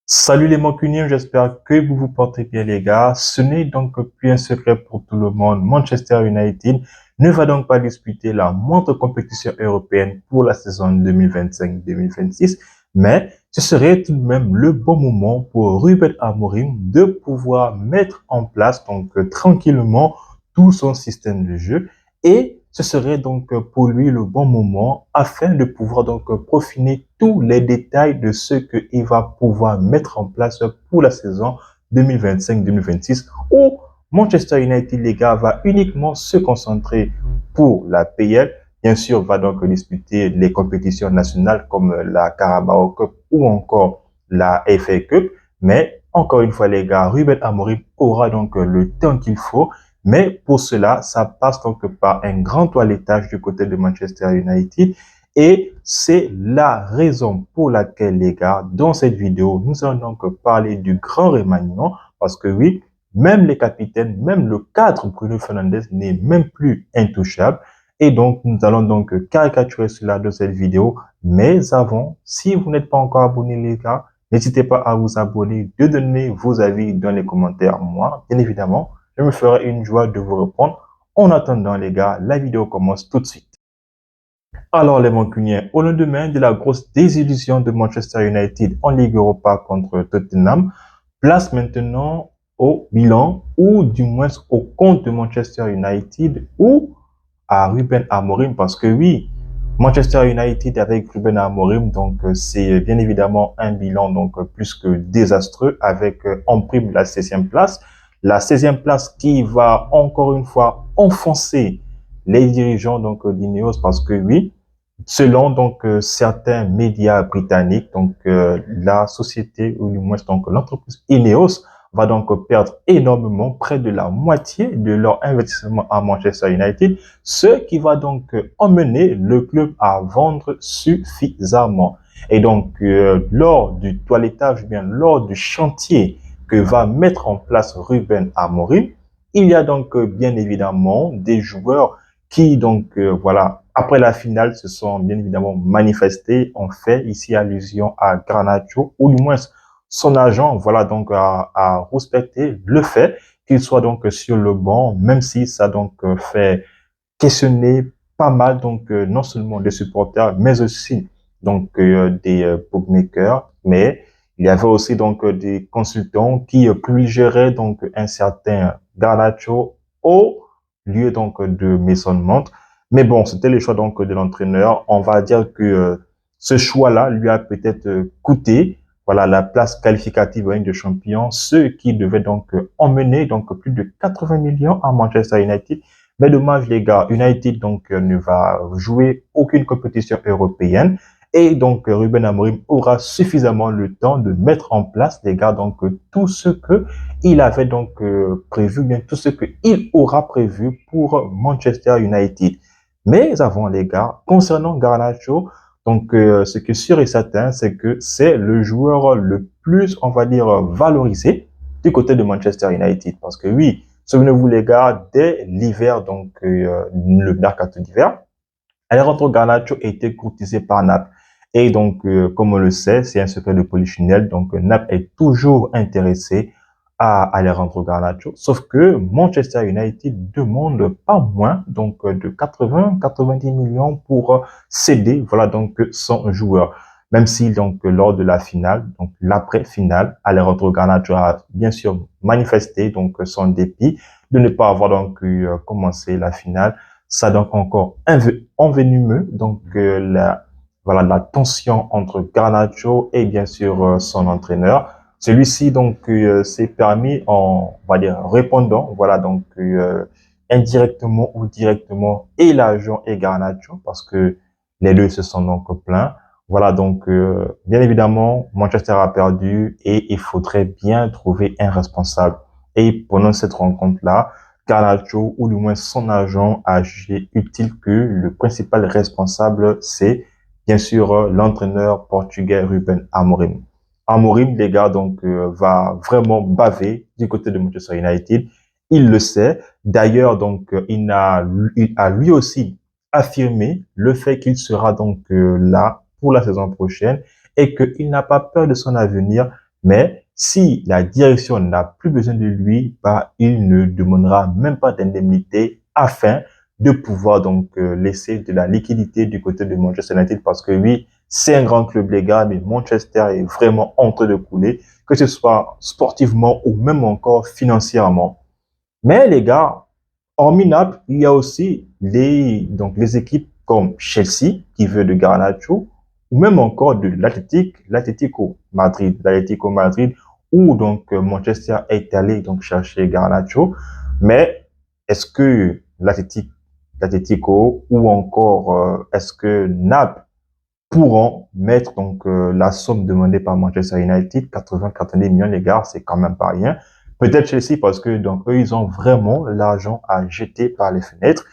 Salut les mancuniens, j'espère que vous vous portez bien les gars. Ce n'est donc plus un secret pour tout le monde. Manchester United ne va donc pas disputer la moindre compétition européenne pour la saison 2025-2026, mais ce serait tout de même le bon moment pour Ruben Amorim de pouvoir mettre en place donc tranquillement tout son système de jeu et ce serait donc pour lui le bon moment afin de pouvoir donc peaufiner tous les détails de ce qu'il va pouvoir mettre en place pour la saison 2025-2026 où Manchester United, les gars, va uniquement se concentrer pour la PL. Bien sûr, va donc disputer les compétitions nationales comme la Carabao Cup ou encore la FA Cup. Mais encore une fois, les gars, Ruben Amorim aura donc le temps qu'il faut mais pour cela, ça passe donc par un grand toilettage du côté de Manchester United. Et c'est la raison pour laquelle, les gars, dans cette vidéo, nous allons donc parler du grand remaniement. Parce que oui, même les capitaines, même le cadre Bruno Fernandes n'est même plus intouchable. Et donc, nous allons donc caricaturer cela dans cette vidéo. Mais avant, si vous n'êtes pas encore abonné, les gars, n'hésitez pas à vous abonner, de donner vos avis dans les commentaires. Moi, bien évidemment, je me ferai une joie de vous répondre. En attendant, les gars, la vidéo commence tout de suite. Alors, les Mancuniens, au lendemain de la grosse désillusion de Manchester United en Ligue Europa contre Tottenham, place maintenant au bilan ou du moins au compte de Manchester United ou à Ruben Amorim parce que oui, Manchester United avec Ruben Amorim, donc c'est bien évidemment un bilan donc plus que désastreux avec en prime la 16e place. La 16e place qui va encore une fois enfoncer les dirigeants donc d'Ineos parce que oui, selon donc certains médias britanniques, donc la société ou du moins donc l'entreprise Ineos va donc perdre énormément, près de la moitié de leur investissement à Manchester United, ce qui va donc emmener le club à vendre suffisamment. Et donc lors du toilettage, bien lors du chantier que va mettre en place Ruben Amorim, il y a donc bien évidemment des joueurs qui donc voilà après la finale se sont bien évidemment manifestés. On fait ici allusion à Garnacho ou du moins son agent. Voilà donc à respecter le fait qu'il soit donc sur le banc, même si ça donc fait questionner pas mal donc non seulement des supporters mais aussi donc des bookmakers. Mais il y avait aussi donc des consultants qui privilégieraient donc un certain Garnacho au lieu donc de Mason Mount. Mais bon, c'était le choix donc de l'entraîneur. On va dire que ce choix-là lui a peut-être coûté voilà la place qualificative en Ligue des Champions, ce qui devait donc emmener donc plus de 80 millions à Manchester United. Mais dommage les gars, United donc ne va jouer aucune compétition européenne et donc Ruben Amorim aura suffisamment le temps de mettre en place les gars donc tout ce que il avait donc prévu, bien tout ce que il aura prévu pour Manchester United. Mais avant les gars, concernant Garnacho, donc ce qui est sûr et certain, c'est que c'est le joueur le plus, on va dire, valorisé du côté de Manchester United. Parce que oui, souvenez-vous les gars, dès l'hiver, donc le mercato d'hiver, Alejandro Garnacho a été courtisé par Naples. Et donc, comme on le sait, c'est un secret de polichinelle. Donc, Naples est toujours intéressé à Alejandro Garnacho. Sauf que Manchester United demande pas moins donc de 80-90 millions pour céder, voilà donc son joueur. Même si donc lors de la finale, donc l'après-finale, Alejandro Garnacho a bien sûr manifesté donc son dépit de ne pas avoir donc commencé la finale. Ça donc encore envenimeux donc voilà la tension entre Garnacho et bien sûr son entraîneur. Celui-ci donc s'est permis en on va dire répondant voilà donc indirectement ou directement et l'agent et Garnacho parce que les deux se sont donc plaints. Voilà donc bien évidemment Manchester a perdu et il faudrait bien trouver un responsable. Et pendant cette rencontre là, Garnacho ou du moins son agent a jugé utile que le principal responsable c'est bien sûr l'entraîneur portugais Ruben Amorim. Amorim, les gars, donc va vraiment baver du côté de Manchester United. Il le sait. D'ailleurs, donc il a lui aussi affirmé le fait qu'il sera donc là pour la saison prochaine et qu'il n'a pas peur de son avenir, Mais si la direction n'a plus besoin de lui, bah, il ne demandera même pas d'indemnité afin de pouvoir donc laisser de la liquidité du côté de Manchester United parce que oui, c'est un grand club les gars, mais Manchester est vraiment en train de couler, que ce soit sportivement ou même encore financièrement. Mais les gars, hormis Naples, il y a aussi les équipes comme Chelsea qui veut de Garnacho ou même encore de l'Atlético Madrid où donc Manchester est allé donc chercher Garnacho. Mais est-ce que l'Atlético ou encore est-ce que Naples pourront mettre donc la somme demandée par Manchester United, 80-90 millions les gars, c'est quand même pas rien. Peut-être Chelsea parce que donc eux ils ont vraiment l'argent à jeter par les fenêtres.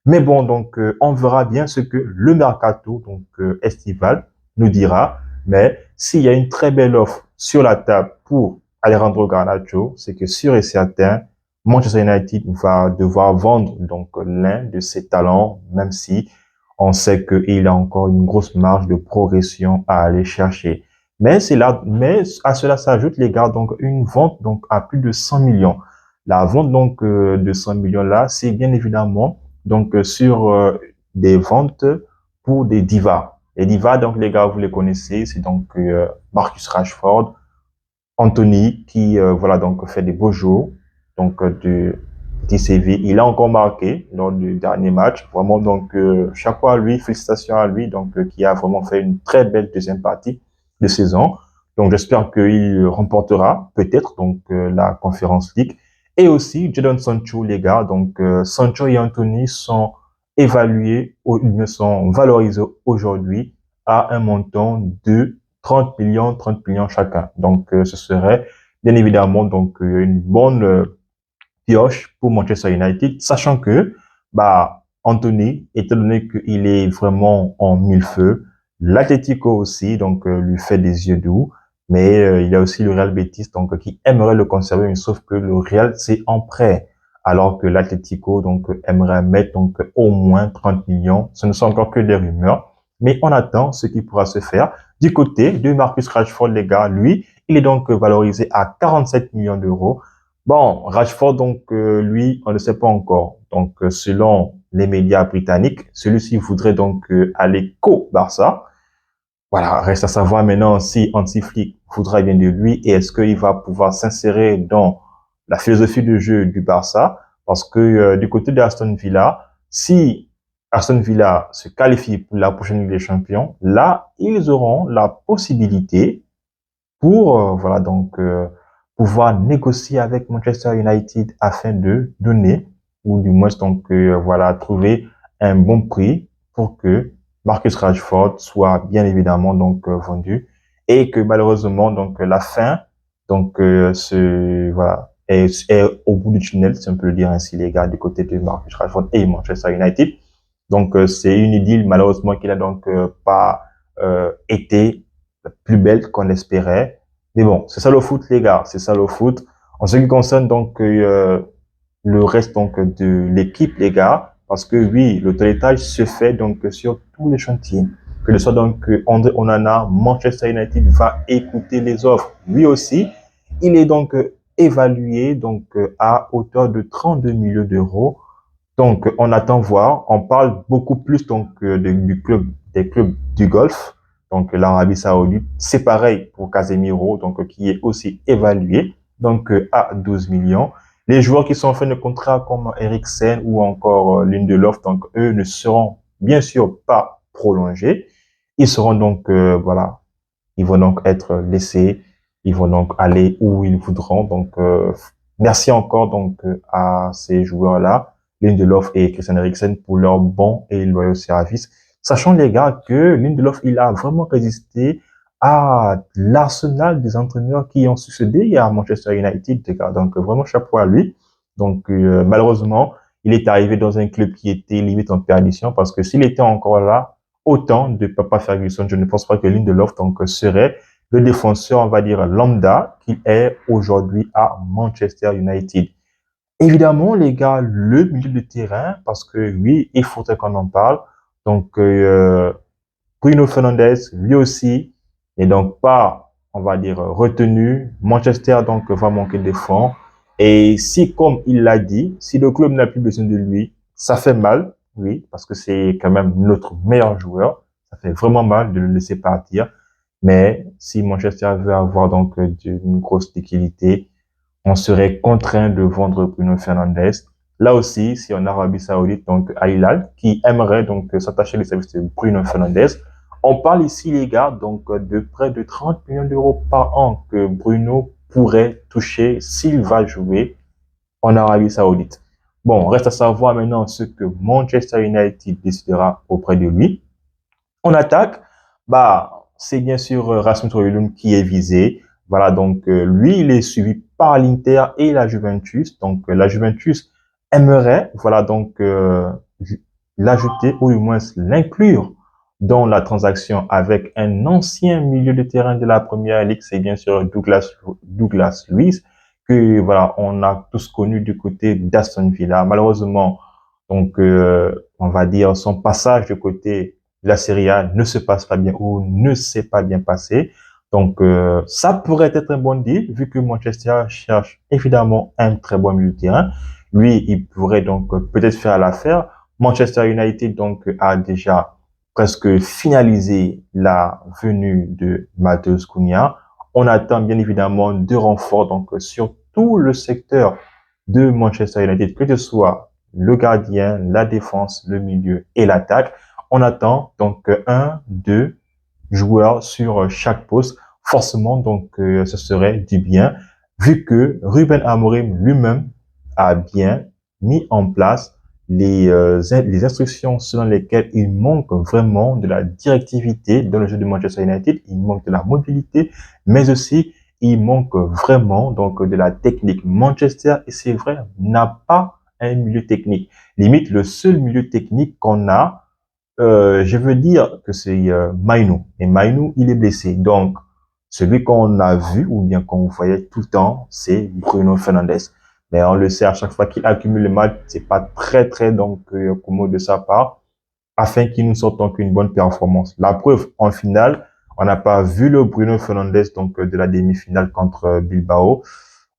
Mais bon donc on verra bien ce que le mercato donc estival nous dira. Mais s'il y a une très belle offre sur la table pour Alejandro Garnacho, c'est que sûr et certain Manchester United va devoir vendre donc l'un de ses talents, même si on sait qu'il a encore une grosse marge de progression à aller chercher. Mais à cela s'ajoute, les gars, donc une vente donc à plus de 100 millions. La vente donc de 100 millions là, c'est bien évidemment donc sur des ventes pour des divas. Les divas, donc les gars, vous les connaissez, c'est donc Marcus Rashford, Anthony qui voilà donc fait des beaux jours donc du petit CV. Il a encore marqué lors du dernier match. Vraiment donc chapeau à lui, félicitations à lui donc qui a vraiment fait une très belle deuxième partie de saison. Donc j'espère qu'il remportera peut-être donc la Conference League et aussi Jadon Sancho les gars. Donc Sancho et Anthony sont évalués ou ils me sont valorisés aujourd'hui à un montant de 30 millions chacun. Donc, ce serait bien évidemment donc une bonne pioche pour Manchester United, sachant que bah Anthony, étant donné qu'il est vraiment en mille feux, l'Atlético aussi donc lui fait des yeux doux, mais il y a aussi le Real Betis donc qui aimerait le conserver, mais sauf que le Real c'est en prêt, alors que l'Atlético donc aimerait mettre donc au moins 30 millions. Ce ne sont encore que des rumeurs, mais on attend ce qui pourra se faire. Du côté de Marcus Rashford, les gars, lui, il est donc valorisé à 47 millions d'euros. Bon, Rashford, donc, lui, on ne sait pas encore. Donc, selon les médias britanniques, celui-ci voudrait donc aller qu'au Barça. Voilà, reste à savoir maintenant si Hansi Flick voudra bien de lui et est-ce qu'il va pouvoir s'insérer dans la philosophie de jeu du Barça. Parce que du côté de Aston Villa, si Aston Villa se qualifie pour la prochaine Ligue des Champions, là, ils auront la possibilité pour voilà donc pouvoir négocier avec Manchester United afin de donner ou du moins donc voilà trouver un bon prix pour que Marcus Rashford soit bien évidemment donc vendu et que malheureusement donc la fin donc voilà est au bout du tunnel si on peut le dire ainsi les gars du côté de Marcus Rashford et Manchester United. Donc c'est une idylle malheureusement qui n'a donc pas été plus belle qu'on espérait. Mais bon, c'est ça le foot, les gars. C'est ça le foot. En ce qui concerne donc le reste donc de l'équipe, les gars, parce que oui, le toilettage se fait donc sur tous les chantiers. Que ce soit donc André Onana, Manchester United va écouter les offres. Lui aussi, il est donc évalué donc à hauteur de 32 millions d'euros. Donc, on attend voir. On parle beaucoup plus donc du club, des clubs du Golfe, donc l'Arabie Saoudite. C'est pareil pour Casemiro, donc qui est aussi évalué donc à 12 millions. Les joueurs qui sont en fin de contrat comme Eriksen ou encore Lindelof, donc eux ne seront bien sûr pas prolongés. Ils seront donc voilà, ils vont donc être laissés. Ils vont donc aller où ils voudront. Donc merci encore donc à ces joueurs-là, Lindelof et Christian Eriksen, pour leur bon et loyal service. Sachant les gars que Lindelof, il a vraiment résisté à l'arsenal des entraîneurs qui ont succédé à Manchester United, les gars. Donc vraiment chapeau à lui. Donc malheureusement, il est arrivé dans un club qui était limite en perdition parce que s'il était encore là, autant de Papa Ferguson, je ne pense pas que Lindelof donc serait le défenseur, on va dire lambda, qu'il est aujourd'hui à Manchester United. Évidemment, les gars, le milieu de terrain, parce que oui, il faudrait qu'on en parle. Donc, Bruno Fernandes, lui aussi, n'est donc pas on va dire, retenu. Manchester, donc, va manquer de fonds. Et si, comme il l'a dit, si le club n'a plus besoin de lui, ça fait mal, oui, parce que c'est quand même notre meilleur joueur. Ça fait vraiment mal de le laisser partir. Mais si Manchester veut avoir donc une grosse liquidité, on serait contraint de vendre Bruno Fernandes. Là aussi, si en Arabie Saoudite, donc à Hilal, qui aimerait donc s'attacher les services de Bruno Fernandes, on parle ici, les gars, donc de près de 30 millions d'euros par an que Bruno pourrait toucher s'il va jouer en Arabie Saoudite. Bon, reste à savoir maintenant ce que Manchester United décidera auprès de lui. En attaque, bah, c'est bien sûr Rasmus Højlund qui est visé. Voilà, donc lui, il est suivi par l'Inter et la Juventus. Donc la Juventus aimerait, voilà, donc l'ajouter ou du moins l'inclure dans la transaction avec un ancien milieu de terrain de la Première Ligue, c'est bien sûr Douglas Luiz, que voilà, on a tous connu du côté d'Aston Villa. Malheureusement, donc on va dire son passage du côté la Serie A ne se passe pas bien ou ne s'est pas bien passé. Donc, ça pourrait être un bon deal vu que Manchester cherche évidemment un très bon milieu de terrain. Lui, il pourrait donc peut-être faire l'affaire. Manchester United donc a déjà presque finalisé la venue de Matheus Cunha. On attend bien évidemment deux renforts donc sur tout le secteur de Manchester United, que ce soit le gardien, la défense, le milieu et l'attaque. On attend donc un, deux joueurs sur chaque poste. Forcément, donc, ce serait du bien, vu que Ruben Amorim lui-même a bien mis en place les instructions selon lesquelles il manque vraiment de la directivité dans le jeu de Manchester United, il manque de la mobilité, mais aussi il manque vraiment donc de la technique. Manchester, et c'est vrai, n'a pas un milieu technique. Limite, le seul milieu technique qu'on a, je veux dire que c'est Mainoo. Et Mainoo, il est blessé. Donc, celui qu'on a vu ou bien qu'on voyait tout le temps, c'est Bruno Fernandes. Mais on le sait, à chaque fois qu'il accumule le match, c'est pas très donc commode de sa part, afin qu'il nous sorte donc une bonne performance. La preuve, en finale, on n'a pas vu le Bruno Fernandes donc de la demi-finale contre Bilbao.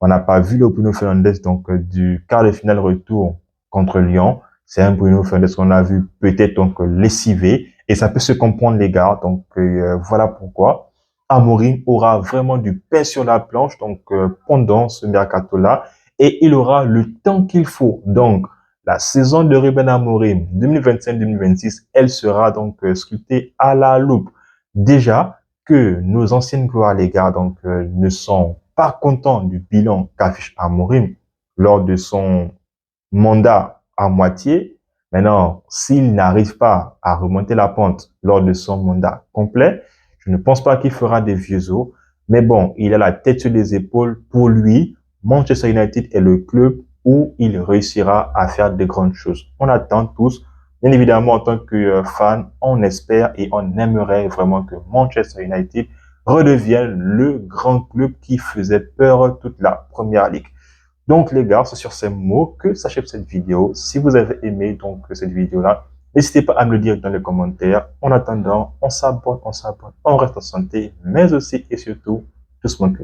On n'a pas vu le Bruno Fernandes donc du quart de finale retour contre Lyon. C'est un Bruno Fernandes qu'on a vu peut-être donc lessivé et ça peut se comprendre les gars. Donc voilà pourquoi Amorim aura vraiment du pain sur la planche donc pendant ce mercato-là et il aura le temps qu'il faut. Donc la saison de Ruben Amorim 2025-2026, elle sera donc sculptée à la loupe. Déjà que nos anciennes gloires les gars donc ne sont pas contents du bilan qu'affiche Amorim lors de son mandat à moitié. Maintenant, s'il n'arrive pas à remonter la pente lors de son mandat complet, je ne pense pas qu'il fera des vieux os. Mais bon, il a la tête sur les épaules. Pour lui, Manchester United est le club où il réussira à faire de grandes choses. On attend tous. Bien évidemment, en tant que fan, on espère et on aimerait vraiment que Manchester United redevienne le grand club qui faisait peur toute la première ligue. Donc les gars, c'est sur ces mots que s'achève cette vidéo. Si vous avez aimé donc cette vidéo-là, n'hésitez pas à me le dire dans les commentaires. En attendant, on s'abonne, on reste en santé, mais aussi et surtout, tout ce monde